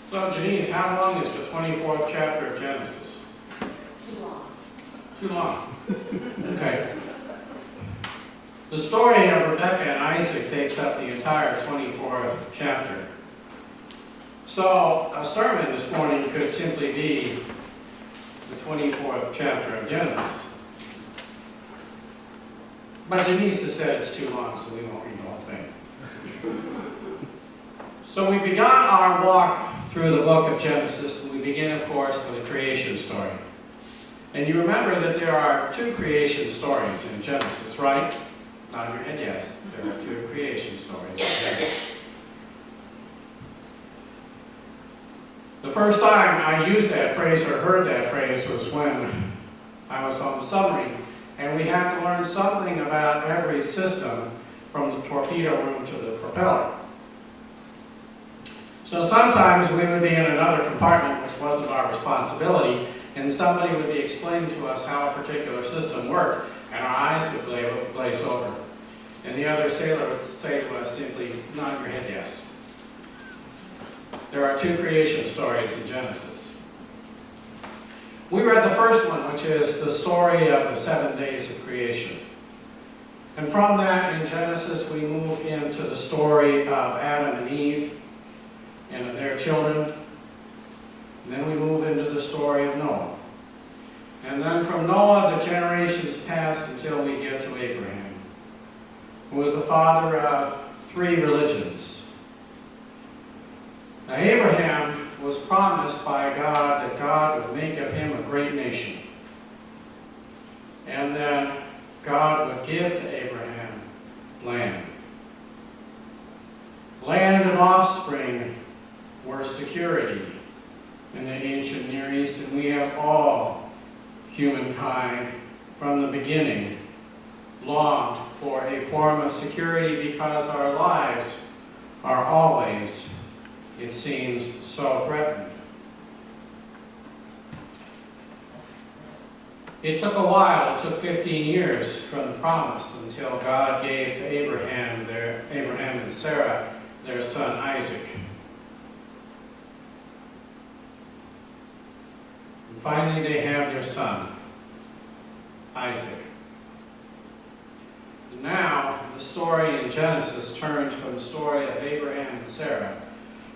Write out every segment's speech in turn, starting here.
So, Janice, how long is the 24th chapter of Genesis? Too long. Too long. Okay. The story of Rebekah and Isaac takes up the entire 24th chapter. So, a sermon this morning could simply be the 24th chapter of Genesis. But Janice has said it's too long, so we won't read the whole thing. So we began our walk through the book of Genesis, and we begin, of course, with the creation story. And you remember that there are two creation stories in Genesis, right? Nod your head yes. There are two creation stories in Genesis. The first time I used that phrase or heard that phrase was when I was on the submarine, and we had to learn something about every system from the torpedo room to the propeller. So sometimes we would be in another compartment, which wasn't our responsibility, and somebody would be explaining to us how a particular system worked, and our eyes would glaze over. And the other sailor would say to us simply, nod your head yes. There are two creation stories in Genesis. We read the first one, which is the story of the 7 days of creation. And from that, in Genesis, we move into the story of Adam and Eve and of their children. And then we move into the story of Noah. And then from Noah, the generations pass until we get to Abraham, who was the father of 3 religions. Now, Abraham was promised by God that God would make of him a great nation. And that God would give to Abraham land. Land and offspring were security in the ancient Near East, and we have all, humankind, from the beginning, longed for a form of security because our lives are always, it seems, so threatened. It took a while, it took 15 years from the promise until God gave to Abraham and Sarah their son Isaac. And finally they have their son, Isaac. And now the story in Genesis turns from the story of Abraham and Sarah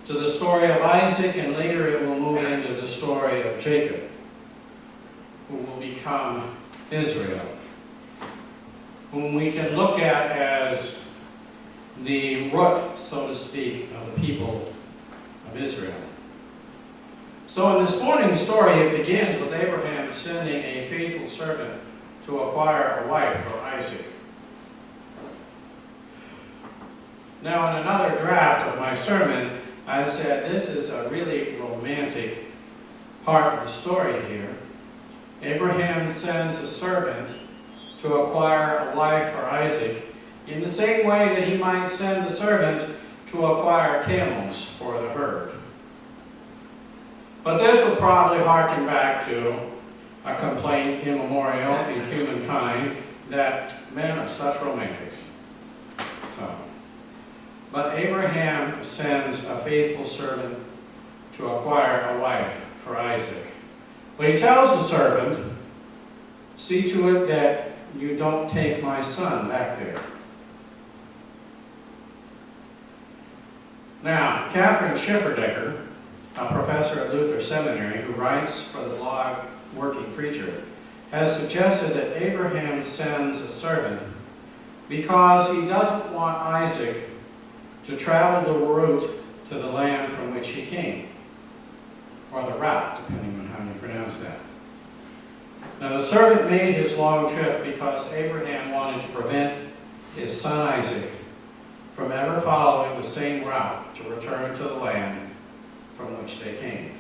to the story of Isaac, and later it will move into the story of Jacob, who will become Israel, whom we can look at as the root, so to speak, of the people of Israel. So in this morning's story, it begins with Abraham sending a faithful servant to acquire a wife for Isaac. Now, in another draft of my sermon, I said this is a really romantic part of the story here. Abraham sends a servant to acquire a wife for Isaac in the same way that he might send the servant to acquire camels for the herd. But this would probably harken back to a complaint immemorial in humankind that men are such romantics. But Abraham sends a faithful servant to acquire a wife for Isaac. But he tells the servant, see to it that you don't take my son back there. Now, Catherine Schifferdecker, a professor at Luther Seminary who writes for the blog Working Preacher, has suggested that Abraham sends a servant because he doesn't want Isaac to travel the route to the land from which he came, or the route, depending on how you pronounce that. Now, the servant made his long trip because Abraham wanted to prevent his son Isaac from ever following the same route to return to the land from which they came.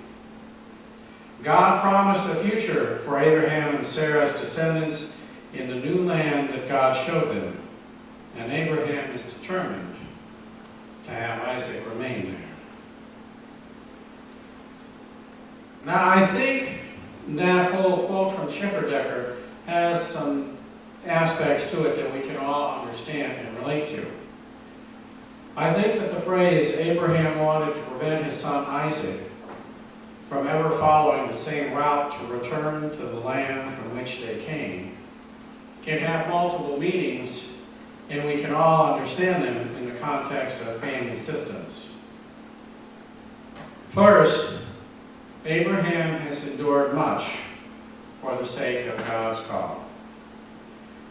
God promised a future for Abraham and Sarah's descendants in the new land that God showed them, and Abraham is determined to have Isaac remain there. Now, I think that whole quote from Schifferdecker has some aspects to it that we can all understand and relate to. I think that the phrase, Abraham wanted to prevent his son Isaac from ever following the same route to return to the land from which they came can have multiple meanings, and we can all understand them in the context of family systems. First, Abraham has endured much for the sake of God's call.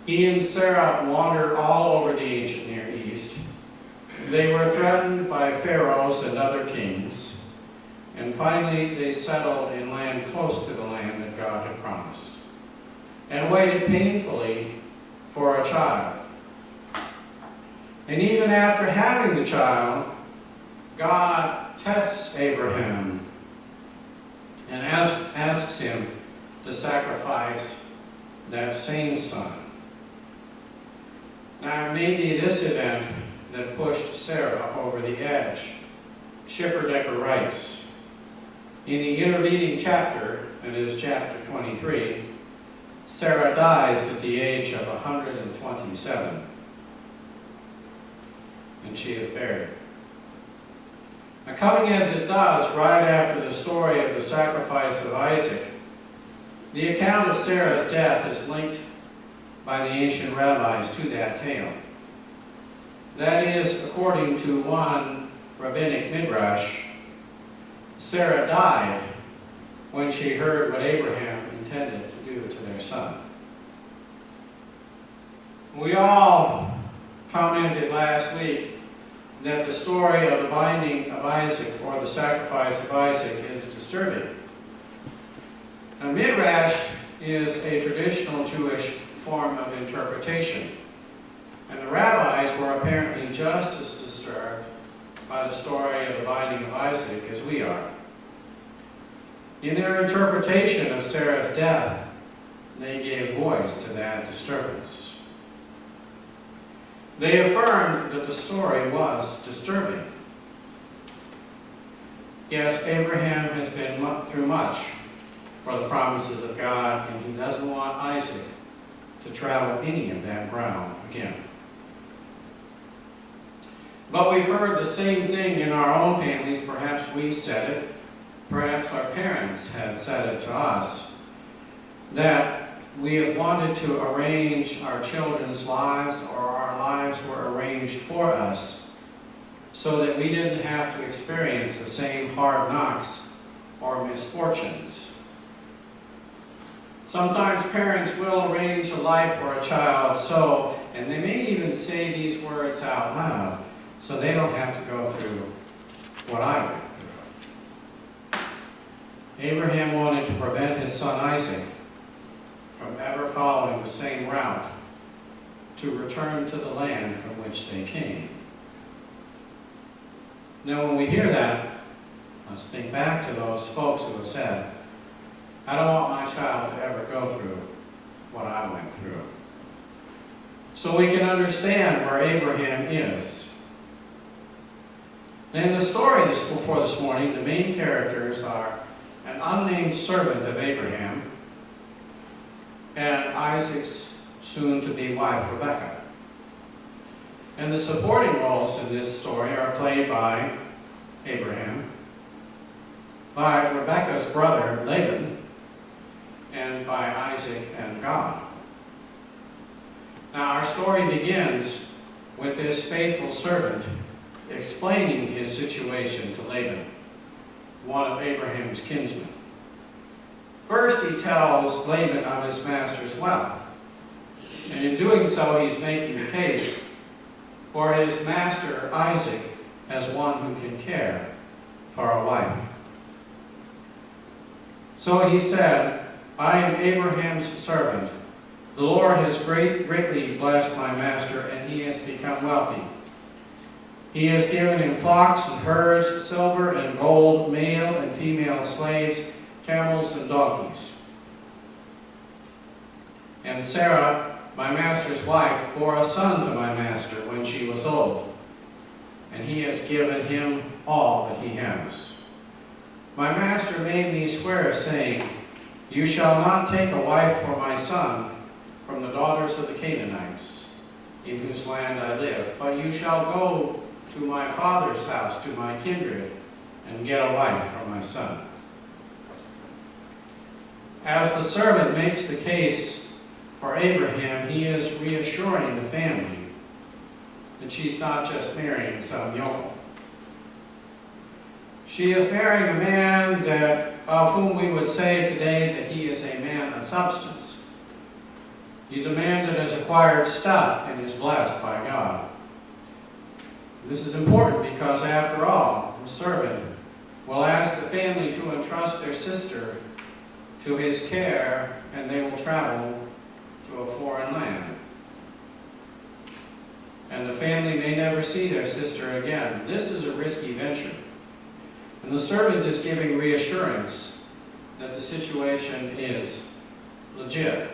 He and Sarah wandered all over the ancient Near East. They were threatened by pharaohs and other kings, and finally they settled in land close to the land that God had promised, and waited painfully for a child. And even after having the child, God tests Abraham and asks him to sacrifice that same son. Now, it may be this event that pushed Sarah over the edge. Schifferdecker writes, in the intervening chapter, that is chapter 23, Sarah dies at the age of 127, and she is buried. Now, coming as it does right after the story of the sacrifice of Isaac, the account of Sarah's death is linked by the ancient rabbis to that tale. That is, according to one rabbinic midrash, Sarah died when she heard what Abraham intended to do to their son. We all commented last week that the story of the binding of Isaac, or the sacrifice of Isaac, is disturbing. Now, midrash is a traditional Jewish form of interpretation, and the rabbis were apparently just as disturbed by the story of the binding of Isaac as we are. In their interpretation of Sarah's death, they gave voice to that disturbance. They affirmed that the story was disturbing. Yes, Abraham has been through much for the promises of God, and he doesn't want Isaac to travel any of that ground again. But we've heard the same thing in our own families. Perhaps we've said it, perhaps our parents have said it to us, that we have wanted to arrange our children's lives, or our lives were arranged for us, so that we didn't have to experience the same hard knocks or misfortunes. Sometimes parents will arrange a life for a child and they may even say these words out loud, so they don't have to go through what I went through. Abraham wanted to prevent his son Isaac from ever following the same route to return to the land from which they came. Now, when we hear that, let's think back to those folks who have said, I don't want my child to ever go through what I went through. So we can understand where Abraham is. In the story before this morning, the main characters are an unnamed servant of Abraham and Isaac's soon-to-be wife, Rebekah. And the supporting roles in this story are played by Abraham, by Rebekah's brother, Laban, and by Isaac and God. Now, our story begins with this faithful servant explaining his situation to Laban, one of Abraham's kinsmen. First, he tells Laban of his master's wealth, and in doing so, he's making the case for his master Isaac as one who can care for a wife. So he said, I am Abraham's servant. The Lord has greatly blessed my master, and he has become wealthy. He has given him flocks and herds, silver and gold, male and female slaves, camels and donkeys. And Sarah, my master's wife, bore a son to my master when she was old, and he has given him all that he has. My master made me swear, saying, You shall not take a wife for my son from the daughters of the Canaanites, in whose land I live, but you shall go to my father's house, to my kindred, and get a wife for my son. As the servant makes the case for Abraham, he is reassuring the family that she's not just marrying some yokel. She is marrying a man of whom we would say today that he is a man of substance. He's a man that has acquired stuff and is blessed by God. This is important because, after all, the servant will ask the family to entrust their sister to his care, and they will travel to a foreign land. And the family may never see their sister again. This is a risky venture. And the servant is giving reassurance that the situation is legit.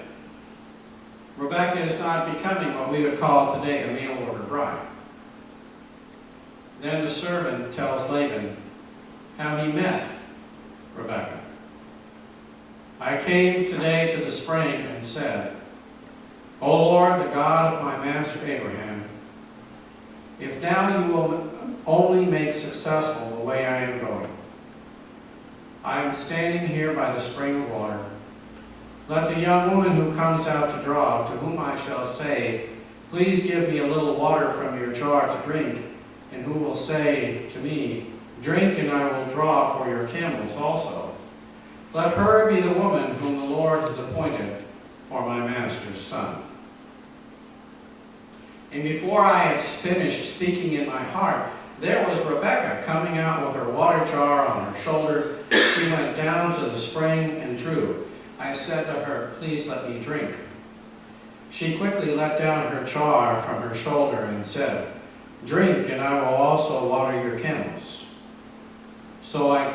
Rebecca is not becoming what we would call today a mail-order bride. Then the servant tells Laban how he met Rebecca. I came today to the spring and said, O Lord, the God of my master Abraham, if now you will only make successful the way I am going. I am standing here by the spring of water. Let the young woman who comes out to draw, to whom I shall say, please give me a little water from your jar to drink, and who will say to me, drink, and I will draw for your camels also. Let her be the woman whom the Lord has appointed for my master's son. And before I had finished speaking in my heart, there was Rebekah coming out with her water jar on her shoulder. She went down to the spring and drew. I said to her, please let me drink. She quickly let down her jar from her shoulder and said, drink, and I will also water your camels. So I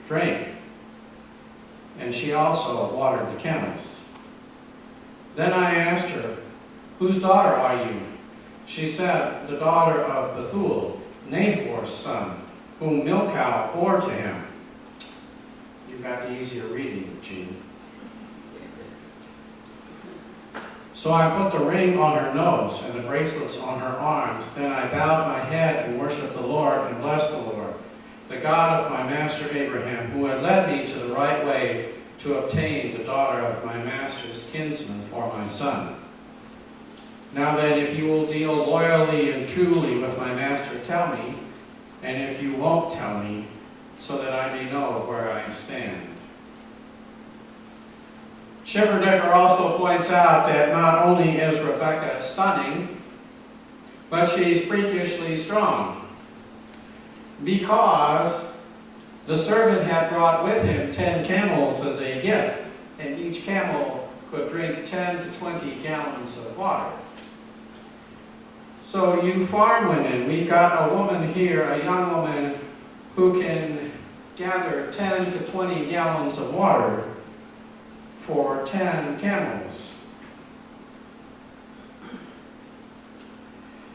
drank, and she also watered the camels. Then I asked her, whose daughter are you? She said, the daughter of Bethuel, Nahor's son, whom Milcah bore to him. You've got the easier reading, Gene. So I put the ring on her nose and the bracelets on her arms. Then I bowed my head and worshiped the Lord and blessed the Lord, the God of my master Abraham, who had led me to the right way to obtain the daughter of my master's kinsman for my son. Now then, if you will deal loyally and truly with my master, tell me, and if you won't tell me, so that I may know where I stand. Schifferdecker also points out that not only is Rebecca stunning, but she's freakishly strong, because the servant had brought with him 10 camels as a gift, and each camel could drink 10 to 20 gallons of water. So you farm women, we've got a woman here, a young woman, who can gather 10 to 20 gallons of water for 10 camels.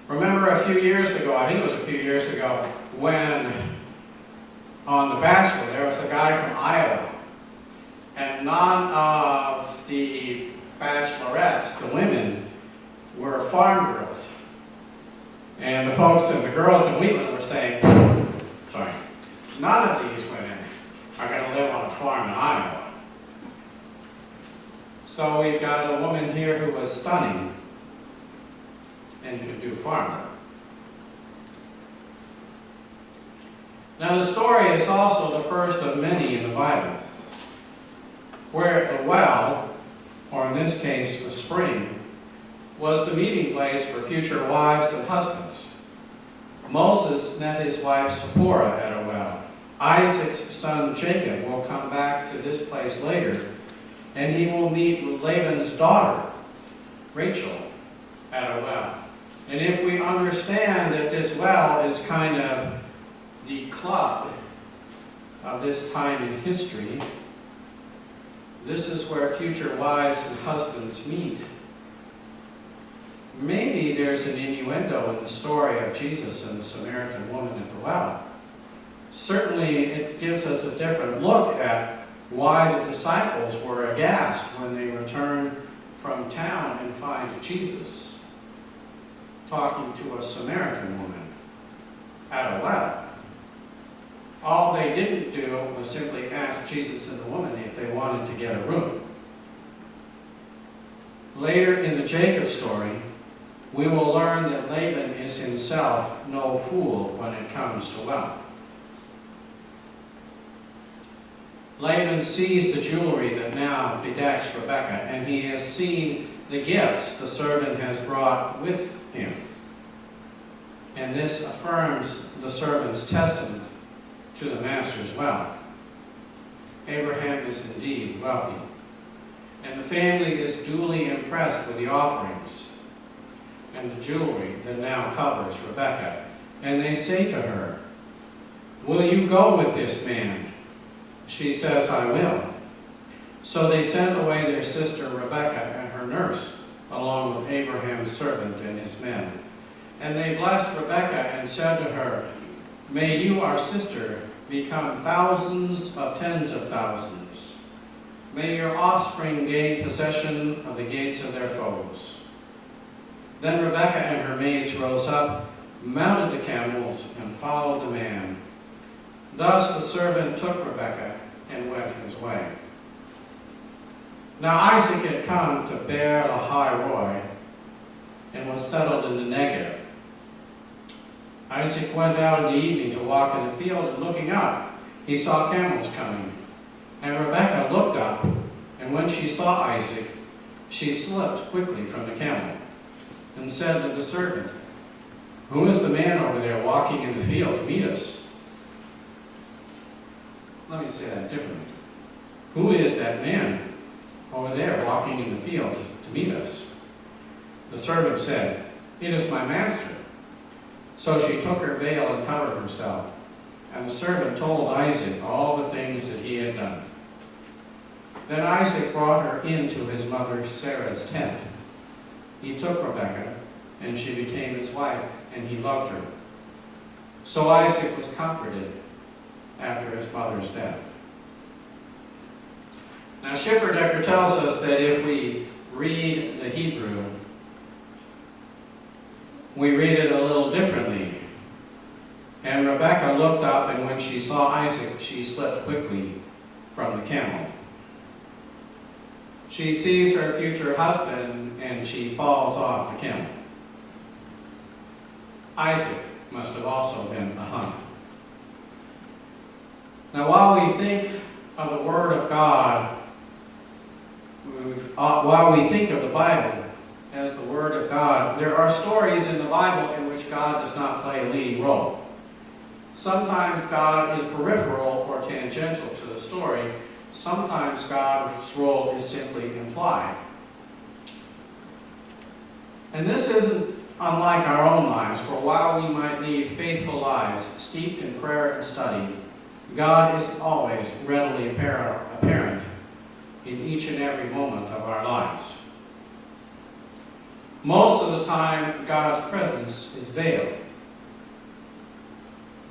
Remember a few years ago, I think it was a few years ago, when on The Bachelor there was a guy from Iowa, and none of the bachelorettes, the women, were farm girls. And the folks and the girls in Wheatland were saying, sorry, none of these women are going to live on a farm in Iowa. So we've got a woman here who was stunning and could do farm work. Now the story is also the first of many in the Bible, where the well, or in this case the spring, was the meeting place for future wives and husbands. Moses met his wife Zipporah at a well. Isaac's son Jacob will come back to this place later, and he will meet Laban's daughter, Rachel, at a well. And if we understand that this well is kind of the club of this time in history, this is where future wives and husbands meet. Maybe there's an innuendo in the story of Jesus and the Samaritan woman at the well. Certainly it gives us a different look at why the disciples were aghast when they returned from town and find Jesus talking to a Samaritan woman at a well. All they didn't do was simply ask Jesus and the woman if they wanted to get a room. Later in the Jacob story, we will learn that Laban is himself no fool when it comes to wealth. Laban sees the jewelry that now bedecks Rebekah, and he has seen the gifts the servant has brought with him. And this affirms the servant's testament to the master's wealth. Abraham is indeed wealthy, and the family is duly impressed with the offerings and the jewelry that now covers Rebekah. And they say to her, "Will you go with this man?" She says, "I will." So they sent away their sister Rebekah and her nurse, along with Abraham's servant and his men. And they blessed Rebekah and said to her, "May you, our sister, become thousands of tens of thousands. May your offspring gain possession of the gates of their foes." Then Rebekah and her maids rose up, mounted the camels, and followed the man. Thus the servant took Rebekah and went his way. Now Isaac had come to Beer Lahai-roi and was settled in the Negev. Isaac went out in the evening to walk in the field, and looking up, he saw camels coming. And Rebekah looked up, and when she saw Isaac, she slipped quickly from the camel and said to the servant, "Who is the man over there walking in the field to meet us?" Let me say that differently. Who is that man over there walking in the field to meet us? The servant said, "It is my master." So she took her veil and covered herself, and the servant told Isaac all the things that he had done. Then Isaac brought her into his mother Sarah's tent. He took Rebekah, and she became his wife, and he loved her. So Isaac was comforted after his mother's death. Now Schifferdecker tells us that if we read the Hebrew, we read it a little differently. And Rebekah looked up, and when she saw Isaac, she slipped quickly from the camel. She sees her future husband, and she falls off the camel. Isaac must have also been a hunt. Now, while we think of the Word of God, while we think of the Bible as the Word of God, there are stories in the Bible in which God does not play a leading role. Sometimes God is peripheral or tangential to the story. Sometimes God's role is simply implied. And this isn't unlike our own lives, for while we might lead faithful lives steeped in prayer and study, God is always readily apparent in each and every moment of our lives. Most of the time, God's presence is veiled,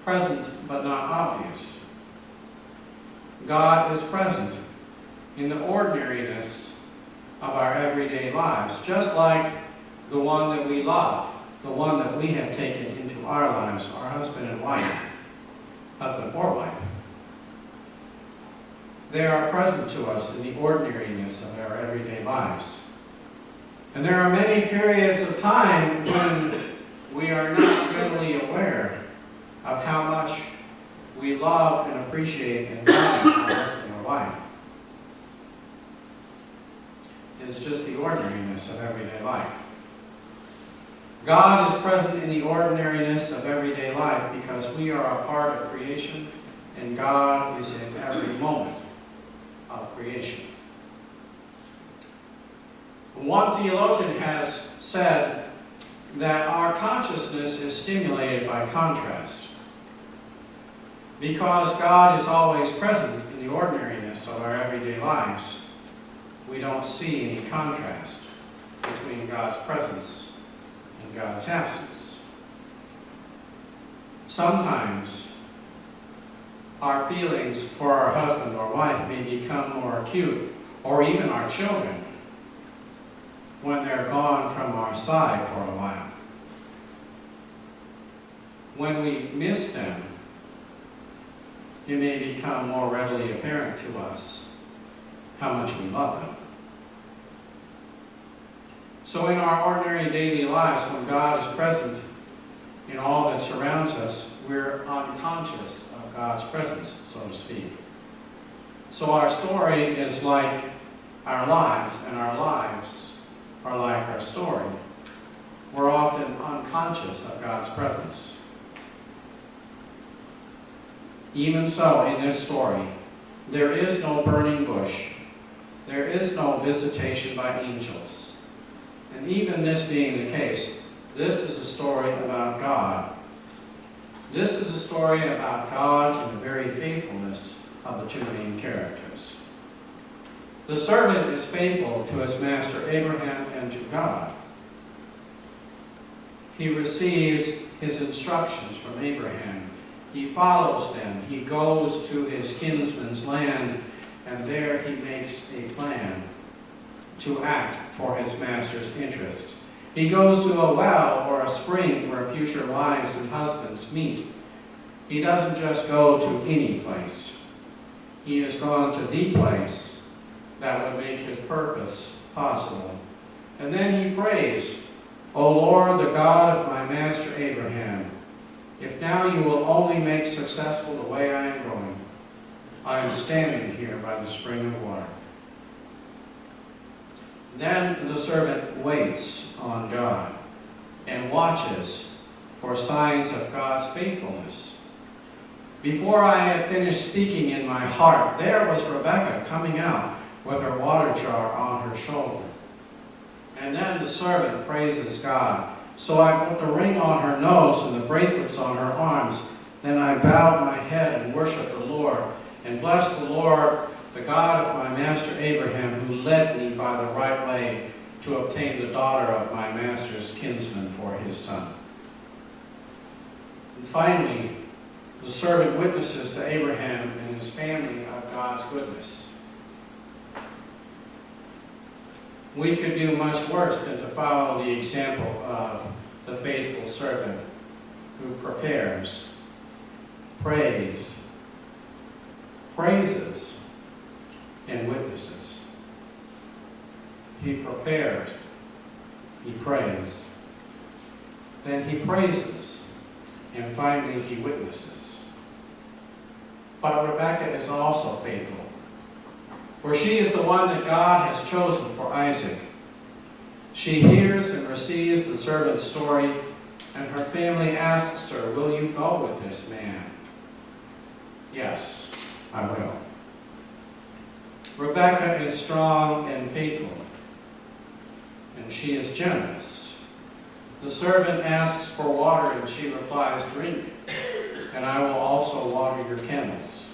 present but not obvious. God is present in the ordinariness of our everyday lives, just like the one that we love, the one that we have taken into our lives, our husband and wife, husband or wife. They are present to us in the ordinariness of our everyday lives. And there are many periods of time when we are not readily aware of how much we love and appreciate and value our husband or wife. It's just the ordinariness of everyday life. God is present in the ordinariness of everyday life because we are a part of creation, and God is in every moment of creation. One theologian has said that our consciousness is stimulated by contrast. Because God is always present in the ordinariness of our everyday lives, we don't see any contrast between God's presence and God's absence. Sometimes our feelings for our husband or wife may become more acute, or even our children, when they're gone from our side for a while. When we miss them, it may become more readily apparent to us how much we love them. So in our ordinary daily lives, when God is present in all that surrounds us, we're unconscious of God's presence, so to speak. So our story is like our lives, and our lives are like our story. We're often unconscious of God's presence. Even so, in this story, there is no burning bush. There is no visitation by angels. And even this being the case, this is a story about God. This is a story about God and the very faithfulness of the two main characters. The servant is faithful to his master Abraham and to God. He receives his instructions from Abraham. He follows them. He goes to his kinsman's land, and there he makes a plan to act for his master's interests. He goes to a well or a spring where future wives and husbands meet. He doesn't just go to any place. He has gone to the place that would make his purpose possible. And then he prays, "O Lord, the God of my master Abraham, if now you will only make successful the way I am going, I am standing here by the spring of water." Then the servant waits on God and watches for signs of God's faithfulness. Before I had finished speaking in my heart, there was Rebekah coming out with her water jar on her shoulder. And then the servant praises God. So I put the ring on her nose and the bracelets on her arms. Then I bowed my head and worshiped the Lord, and blessed the Lord, the God of my master Abraham, who led me by the right way to obtain the daughter of my master's kinsman for his son. And finally, the servant witnesses to Abraham and his family of God's goodness. We could do much worse than to follow the example of the faithful servant who prepares, prays, praises, and witnesses. He prepares, he prays, then he praises, and finally he witnesses. But Rebekah is also faithful, for she is the one that God has chosen for Isaac. She hears and receives the servant's story, and her family asks her, "Will you go with this man?" "Yes, I will." Rebekah is strong and faithful, and she is generous. The servant asks for water, and she replies, "Drink, and I will also water your camels."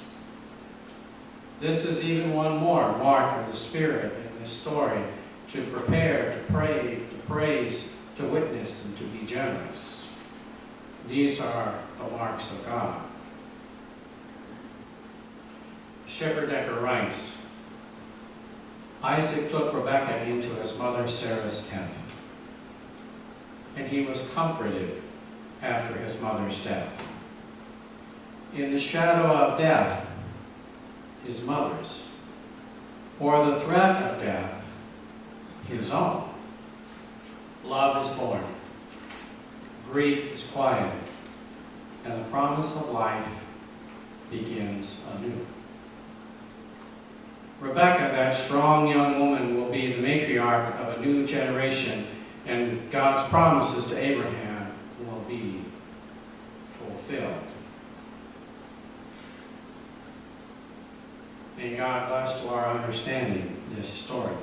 This is even one more mark of the Spirit in this story: to prepare, to pray, to praise, to witness, and to be generous. These are the marks of God. Schifferdecker writes, Isaac took Rebekah into his mother Sarah's tent, and he was comforted after his mother's death. In the shadow of death, his mother's, or the threat of death, his own, love is born, grief is quieted, and the promise of life begins anew. Rebekah, that strong young woman, will be the matriarch of a new generation, and God's promises to Abraham will be fulfilled. May God bless to our understanding this story.